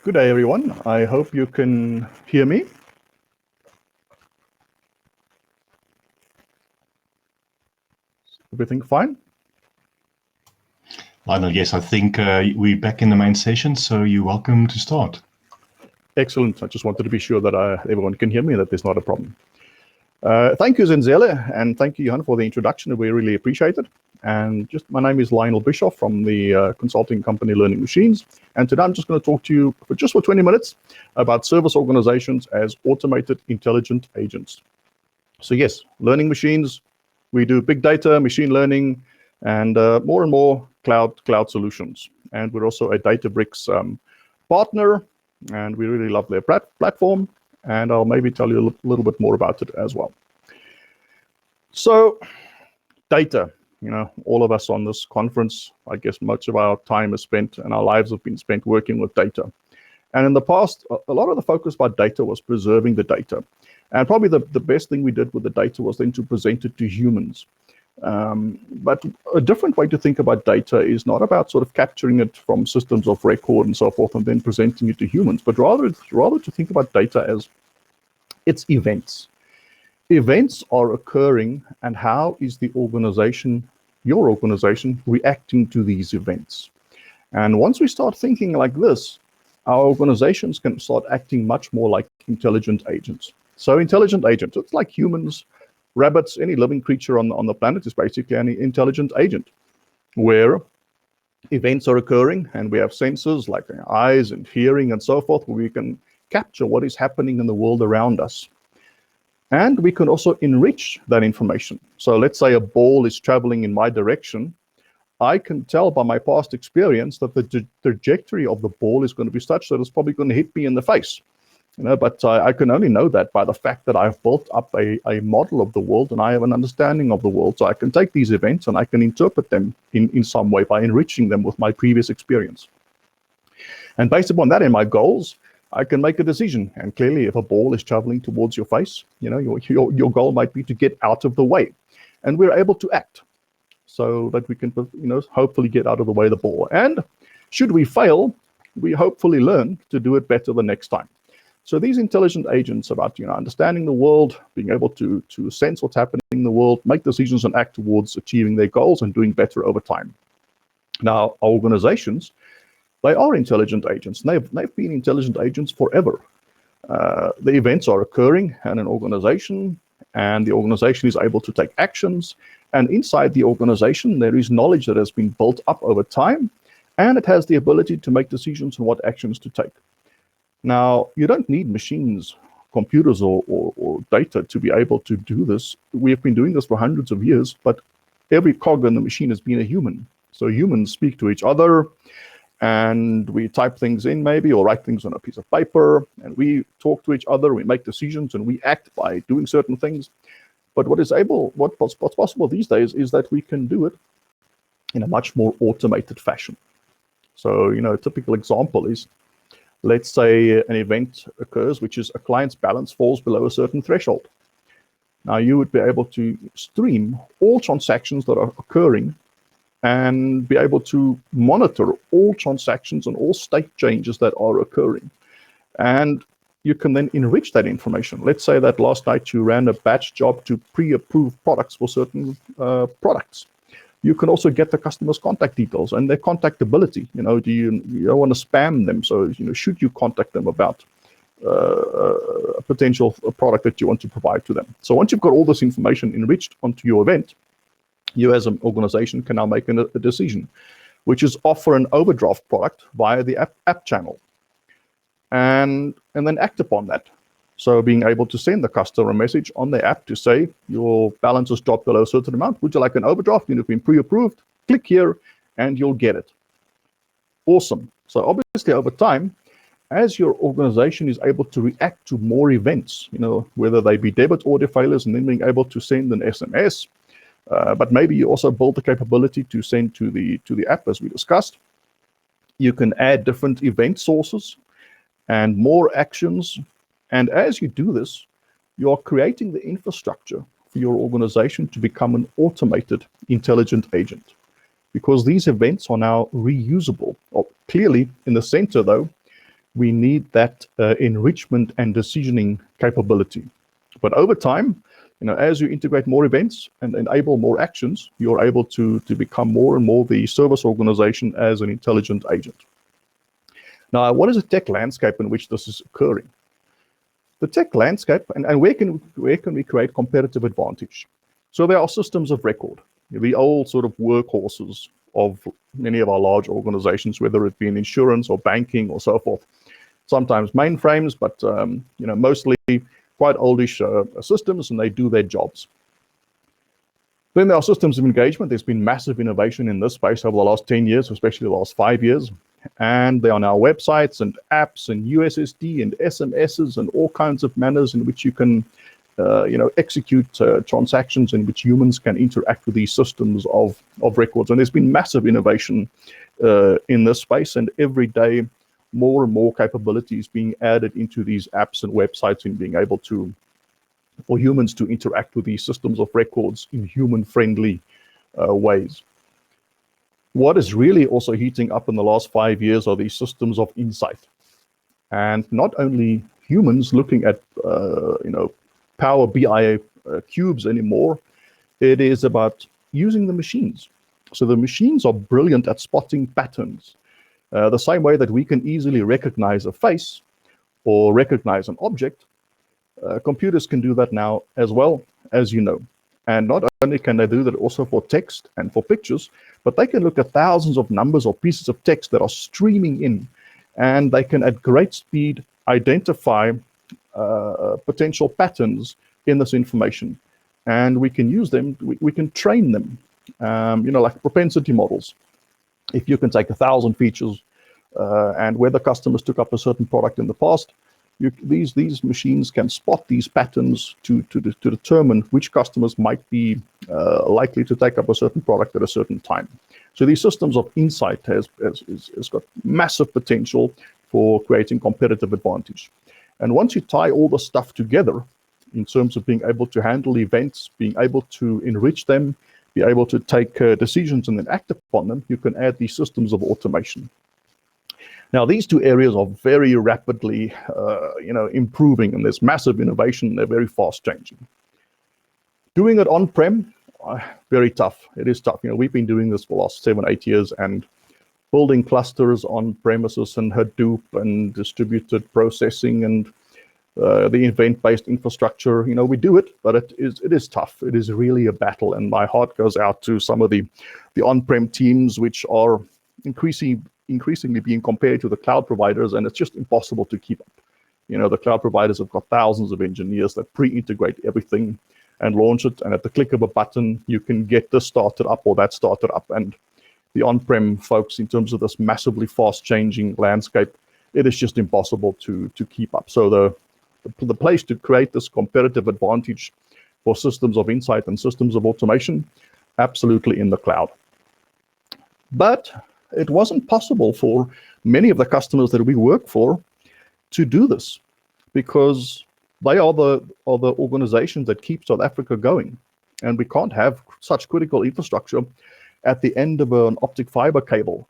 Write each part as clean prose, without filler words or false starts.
Good day, everyone. I hope you can hear me. Everything fine? Lionel, yes, I think we're back in the main session, so you're welcome to start. Excellent. I just wanted to be sure that everyone can hear me, that there's not a problem. Thank you, Zenzele, and thank you, Johan, for the introduction. We really appreciate it. And my name is Lionel Bisschoff from the consulting company Learning Machines. And today I'm just going to talk to you for 20 minutes about service organizations as automated intelligent agents. So yes, Learning Machines, we do big data, machine learning, and more cloud solutions. And we're also a Databricks partner, and we really love their platform. And I'll maybe tell you a little bit more about it as well. So data, all of us on this conference, I guess much of our time is spent and our lives have been spent working with data. And in the past, a lot of the focus about data was preserving the data. And probably the best thing we did with the data was then to present it to humans. But a different way to think about data is not about sort of capturing it from systems of record and so forth and then presenting it to humans, but rather to think about data as its events. Events are occurring, and how is the organization, your organization, reacting to these events? And once we start thinking like this, our organizations can start acting much more like intelligent agents. So intelligent agents, it's like humans, rabbits, any living creature on the planet is basically an intelligent agent, where events are occurring and we have sensors like eyes and hearing and so forth, where we can capture what is happening in the world around us. And we can also enrich that information. So let's say a ball is traveling in my direction. I can tell by my past experience that the trajectory of the ball is going to be such that it's probably going to hit me in the face. But I can only know that by the fact that I've built up a model of the world and I have an understanding of the world. So I can take these events and I can interpret them in some way by enriching them with my previous experience. And based upon that and my goals, I can make a decision. And clearly, if a ball is traveling towards your face, your goal might be to get out of the way. And we're able to act so that we can, hopefully get out of the way of the ball. And should we fail, we hopefully learn to do it better the next time. So these intelligent agents about understanding the world, being able to sense what's happening in the world, make decisions and act towards achieving their goals and doing better over time. Now, our organizations, they are intelligent agents. They've been intelligent agents forever. The events are occurring in an organization, and the organization is able to take actions. And inside the organization, there is knowledge that has been built up over time, and it has the ability to make decisions on what actions to take. Now, you don't need machines, computers, or data to be able to do this. We have been doing this for hundreds of years, but every cog in the machine has been a human. So humans speak to each other, and we type things in maybe, or write things on a piece of paper, and we talk to each other, we make decisions, and we act by doing certain things. But what's possible these days is that we can do it in a much more automated fashion. So, a typical example is, let's say an event occurs, which is a client's balance falls below a certain threshold. Now, you would be able to stream all transactions that are occurring and be able to monitor all transactions and all state changes that are occurring. And you can then enrich that information. Let's say that last night you ran a batch job to pre-approve products for certain products. You can also get the customer's contact details and their contactability. You don't want to spam them. So, should you contact them about a potential product that you want to provide to them. So once you've got all this information enriched onto your event, you as an organization can now make a decision, which is offer an overdraft product via the app channel and then act upon that. So being able to send the customer a message on the app to say, your balance has dropped below a certain amount. Would you like an overdraft? You've been pre-approved. Click here and you'll get it. Awesome. So obviously over time, as your organization is able to react to more events, whether they be debit order failures and then being able to send an SMS, but maybe you also build the capability to send to the app as we discussed. You can add different event sources and more actions. And as you do this, you are creating the infrastructure for your organization to become an automated intelligent agent, because these events are now reusable. Clearly, in the center, though, we need that enrichment and decisioning capability. But over time, as you integrate more events and enable more actions, you're able to become more and more the service organization as an intelligent agent. Now, what is the tech landscape in which this is occurring? The tech landscape, and where can we create competitive advantage? So there are systems of record, the old sort of workhorses of many of our large organizations, whether it be in insurance or banking or so forth. Sometimes mainframes, but mostly quite oldish systems, and they do their jobs. Then there are systems of engagement. There's been massive innovation in this space over the last 10 years, especially the last 5 years. And there are now websites and apps and USSD and SMSs and all kinds of manners in which you can execute transactions in which humans can interact with these systems of records. And there's been massive innovation in this space, and every day more and more capabilities being added into these apps and websites and being able for humans to interact with these systems of records in human-friendly ways. What is really also heating up in the last 5 years are these systems of insight. And not only humans looking at Power BI cubes anymore, it is about using the machines. So the machines are brilliant at spotting patterns. The same way that we can easily recognize a face or recognize an object, computers can do that now as well, as you know. And not only can they do that also for text and for pictures, but they can look at thousands of numbers or pieces of text that are streaming in, and they can at great speed identify potential patterns in this information. And we can use them, we can train them, like propensity models. If you can take 1,000 features and whether customers took up a certain product in the past, these machines can spot these patterns to determine which customers might be likely to take up a certain product at a certain time. So these systems of insight has got massive potential for creating competitive advantage. And once you tie all the stuff together in terms of being able to handle events, being able to enrich them, be able to take decisions and then act upon them, you can add these systems of automation. Now, these two areas are very rapidly, improving, and there's massive innovation. They're very fast changing. Doing it on-prem, very tough. It is tough. We've been doing this for the last 7, 8 years, and building clusters on premises and Hadoop and distributed processing and the event-based infrastructure. We do it, but it is tough. It is really a battle, and my heart goes out to some of the on-prem teams, which are increasingly being compared to the cloud providers, and it's just impossible to keep up. The cloud providers have got thousands of engineers that pre-integrate everything and launch it, and at the click of a button, you can get this started up or that started up. And the on-prem folks, in terms of this massively fast-changing landscape, it is just impossible to keep up. So the place to create this competitive advantage for systems of insight and systems of automation, absolutely in the cloud. But it wasn't possible for many of the customers that we work for to do this, because they are the organizations that keep South Africa going. And we can't have such critical infrastructure at the end of an optic fiber cable.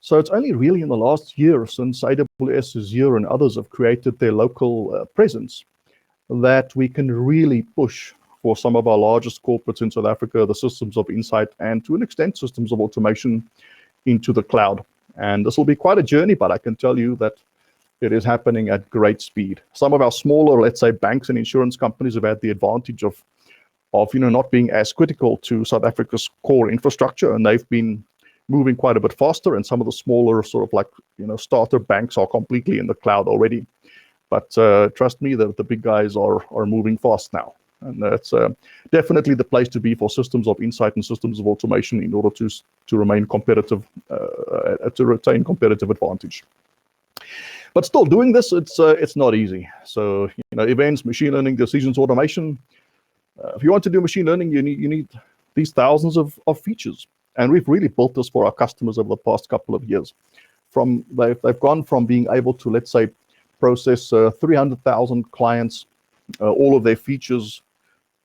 So it's only really in the last year, since AWS, Azure, and others have created their local presence, that we can really push for some of our largest corporates in South Africa, the systems of insight, and to an extent, systems of automation into the cloud. And this will be quite a journey, but I can tell you that it is happening at great speed. Some of our smaller, let's say, banks and insurance companies have had the advantage of not being as critical to South Africa's core infrastructure, and they've been moving quite a bit faster. And some of the smaller sort of starter banks are completely in the cloud already. But trust me, the big guys are moving fast now. And that's definitely the place to be for systems of insight and systems of automation in order to remain competitive, to retain competitive advantage. But still, doing this, it's not easy. So events, machine learning, decisions automation. If you want to do machine learning, you need these thousands of features. And we've really built this for our customers over the past couple of years. They've gone from being able to, let's say, process 300,000 clients, all of their features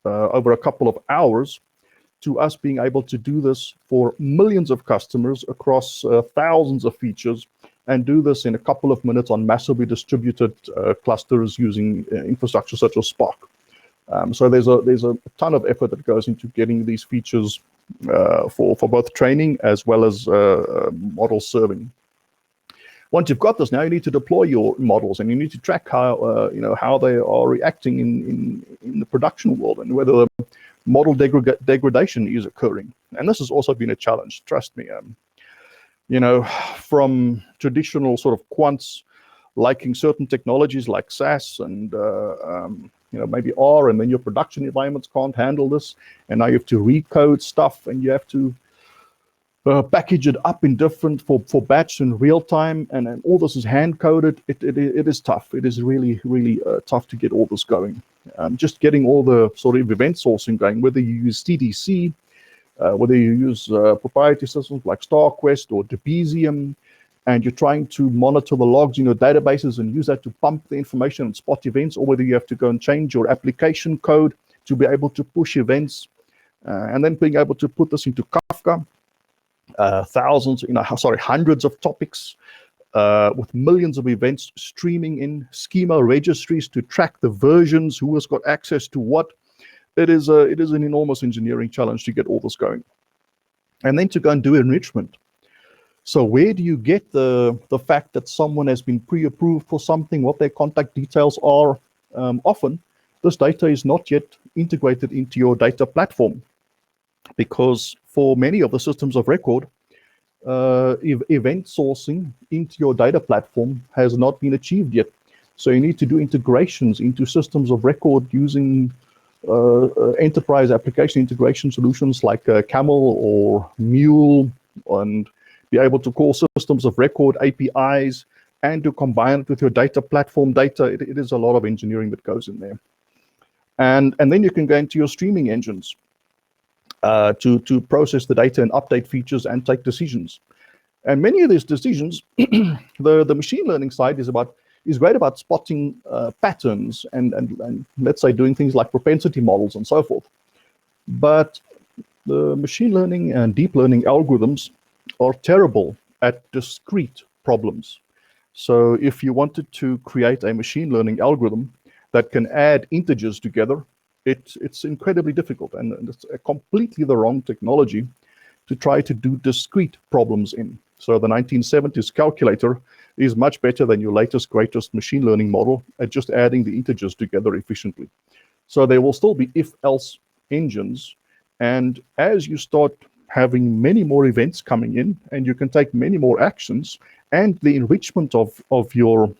over a couple of hours, to us being able to do this for millions of customers across thousands of features and do this in a couple of minutes on massively distributed clusters using infrastructure such as Spark. So there's a ton of effort that goes into getting these features for both training as well as model serving. Once you've got this, now you need to deploy your models, and you need to track how how they are reacting in the production world, and whether the model degradation is occurring. And this has also been a challenge. Trust me. From traditional sort of quants liking certain technologies like SAS and maybe R, and then your production environments can't handle this, and now you have to recode stuff, and you have to package it up in different for batch and real time, and all this is hand coded. It is tough. It is really tough to get all this going. Just getting all the sort of event sourcing going, whether you use TDC, whether you use proprietary systems like StarQuest or Debezium, and you're trying to monitor the logs in your databases and use that to pump the information and spot events, or whether you have to go and change your application code to be able to push events, and then being able to put this into Kafka. Hundreds of topics with millions of events streaming in, schema registries to track the versions, who has got access to what. It is an enormous engineering challenge to get all this going. And then to go and do enrichment. So where do you get the fact that someone has been pre-approved for something, what their contact details are? Often, this data is not yet integrated into your data platform, because for many of the systems of record, event sourcing into your data platform has not been achieved yet. So you need to do integrations into systems of record using enterprise application integration solutions like Camel or Mule, and be able to call systems of record APIs and to combine it with your data platform data. It is a lot of engineering that goes in there. And then you can go into your streaming engines to process the data and update features and take decisions. And many of these decisions, the machine learning side is great about spotting patterns and let's say doing things like propensity models and so forth. But the machine learning and deep learning algorithms are terrible at discrete problems. So if you wanted to create a machine learning algorithm that can add integers together, it's incredibly difficult, and it's completely the wrong technology to try to do discrete problems in. So the 1970s calculator is much better than your latest, greatest machine learning model at just adding the integers together efficiently. So there will still be if-else engines, and as you start having many more events coming in, and you can take many more actions, and the enrichment of your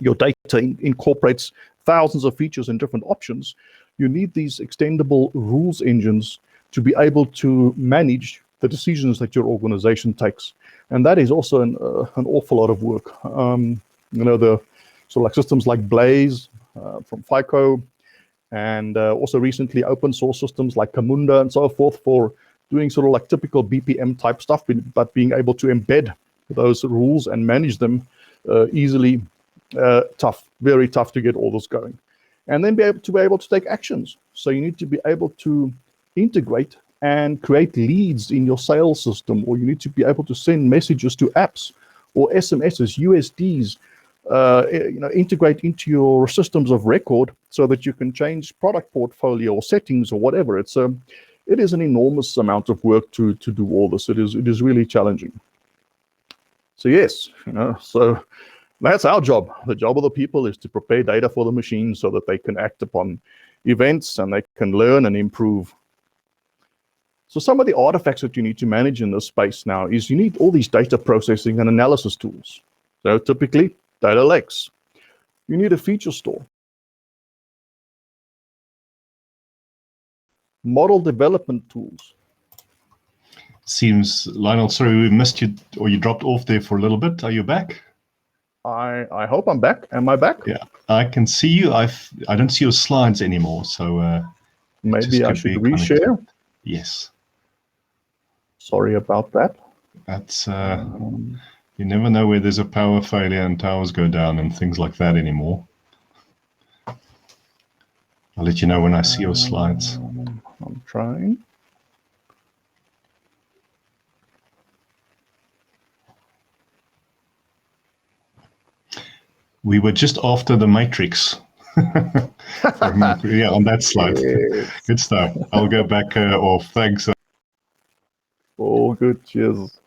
data incorporates thousands of features and different options, you need these extendable rules engines to be able to manage the decisions that your organization takes. And that is also an awful lot of work. Like systems like Blaze from FICO, and also recently open source systems like Camunda and so forth for doing sort of like typical BPM type stuff, but being able to embed those rules and manage them easily. Tough, very tough to get all this going. And then be able to take actions. So you need to be able to integrate and create leads in your sales system, or you need to be able to send messages to apps or SMSs, USDs, integrate into your systems of record so that you can change product portfolio or settings or whatever. It is an enormous amount of work to do all this. It is really challenging. So yes, so that's our job. The job of the people is to prepare data for the machine so that they can act upon events and they can learn and improve. So some of the artifacts that you need to manage in this space now is you need all these data processing and analysis tools. So typically, data lakes. You need a feature store. Model development tools. Seems, Lionel, sorry, we missed you, or you dropped off there for a little bit. Are you back? I hope I'm back. Am I back? Yeah, I can see you. I don't see your slides anymore, so maybe I should reshare. Yes. Sorry about that. That's you never know where there's a power failure and towers go down and things like that anymore. I'll let you know when I see your slides. I'm trying. We were just after the matrix. Yeah, on that slide. Yes. Good stuff. I'll go back off. Thanks. All good. Cheers.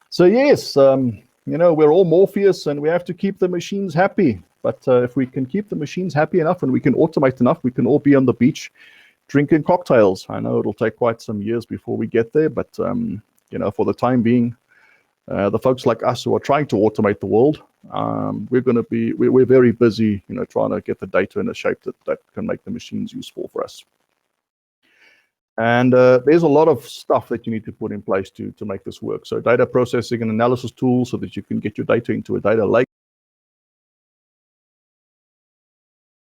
So yes, we're all Morpheus and we have to keep the machines happy. But if we can keep the machines happy enough and we can automate enough, we can all be on the beach drinking cocktails. I know it'll take quite some years before we get there, but for the time being, the folks like us who are trying to automate the world, we're very busy, trying to get the data in a shape that can make the machines useful for us. And there's a lot of stuff that you need to put in place to make this work. So data processing and analysis tools so that you can get your data into a data lake.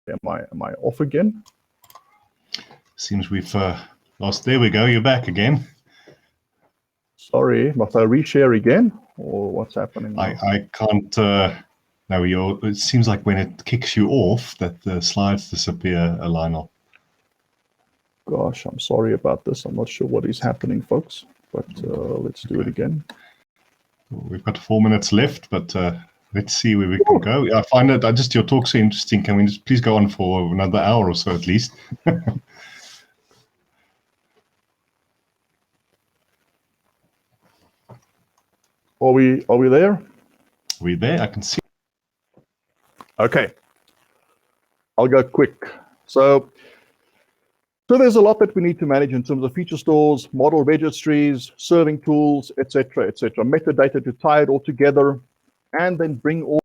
Am I off again? Seems we've lost. There we go. You're back again. Sorry, must I reshare again, or what's happening now? I can't. No, it seems like when it kicks you off, that the slides disappear, Lionel. Gosh, I'm sorry about this. I'm not sure what is happening, folks, but let's do it again. We've got 4 minutes left, but let's see where we can go. I find that just your talk so interesting. Can we just please go on for another hour or so at least? Are we there? We're there. I can see. Okay. I'll go quick. So there's a lot that we need to manage in terms of feature stores, model registries, serving tools, etc., metadata to tie it all together, and then bring all.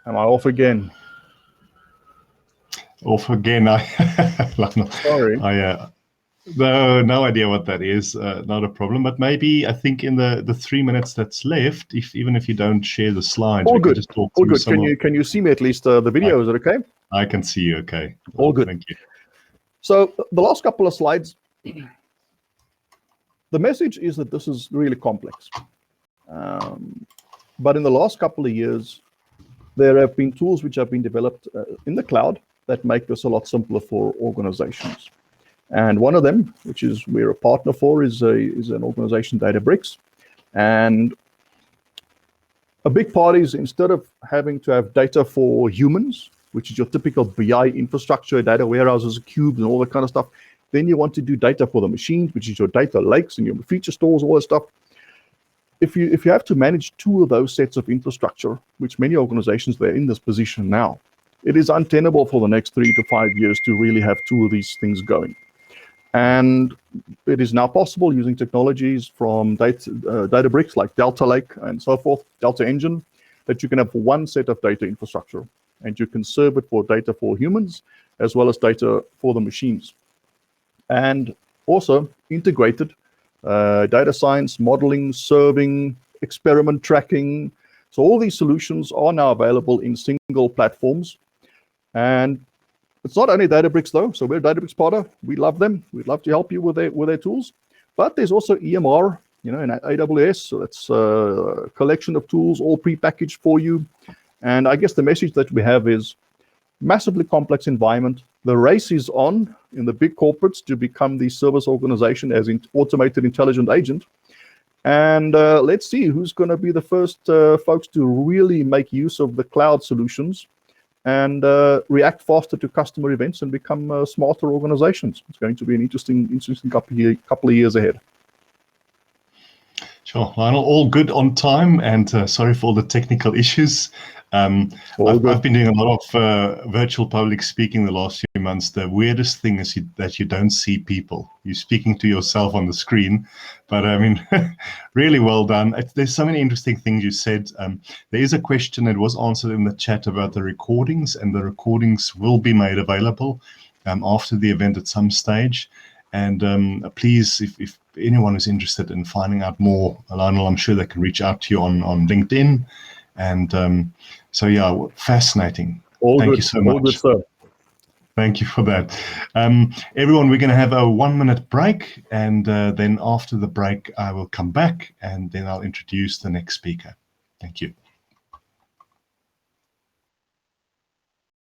Am I off again? Off again. Sorry. No idea what that is. Not a problem. But maybe I think in the 3 minutes that's left, even if you don't share the slides, all we good. can just talk All through good. Can you see me at least the video? Is it okay? I can see you. Okay. All good. Thank you. So the last couple of slides, the message is that this is really complex. But in the last couple of years, there have been tools which have been developed in the cloud that make this a lot simpler for organizations. And one of them, which is we're a partner for, is an organization, Databricks. And a big part is instead of having to have data for humans, which is your typical BI infrastructure, data warehouses, cubes, and all that kind of stuff, then you want to do data for the machines, which is your data lakes and your feature stores, all that stuff. If you have to manage two of those sets of infrastructure, which many organizations, they're in this position now, it is untenable for the next 3 to 5 years to really have two of these things going. And it is now possible using technologies from Databricks like Delta Lake and so forth, Delta Engine, that you can have one set of data infrastructure and you can serve it for data for humans as well as data for the machines. And also integrated data science, modeling, serving, experiment tracking. So all these solutions are now available in single platforms. And it's not only Databricks though. So we're a Databricks partner. We love them. We'd love to help you with their tools. But there's also EMR, in AWS. So that's a collection of tools all prepackaged for you. And I guess the message that we have is massively complex environment. The race is on in the big corporates to become the service organization as an automated intelligent agent. And let's see who's going to be the first folks to really make use of the cloud solutions and react faster to customer events and become smarter organizations. It's going to be an interesting couple of years ahead. Sure, Lionel, all good on time, and sorry for all the technical issues. I've been doing a lot of virtual public speaking the last few months. The weirdest thing is that you don't see people. You're speaking to yourself on the screen, but I mean, really well done. There's so many interesting things you said. There is a question that was answered in the chat about the recordings, and the recordings will be made available after the event at some stage. And please, if anyone is interested in finding out more, Lionel, I'm sure they can reach out to you on LinkedIn. And so, yeah, fascinating. Thank you so much. All good, sir. Thank you for that. Everyone, we're going to have a 1-minute break. And then after the break, I will come back and then I'll introduce the next speaker. Thank you.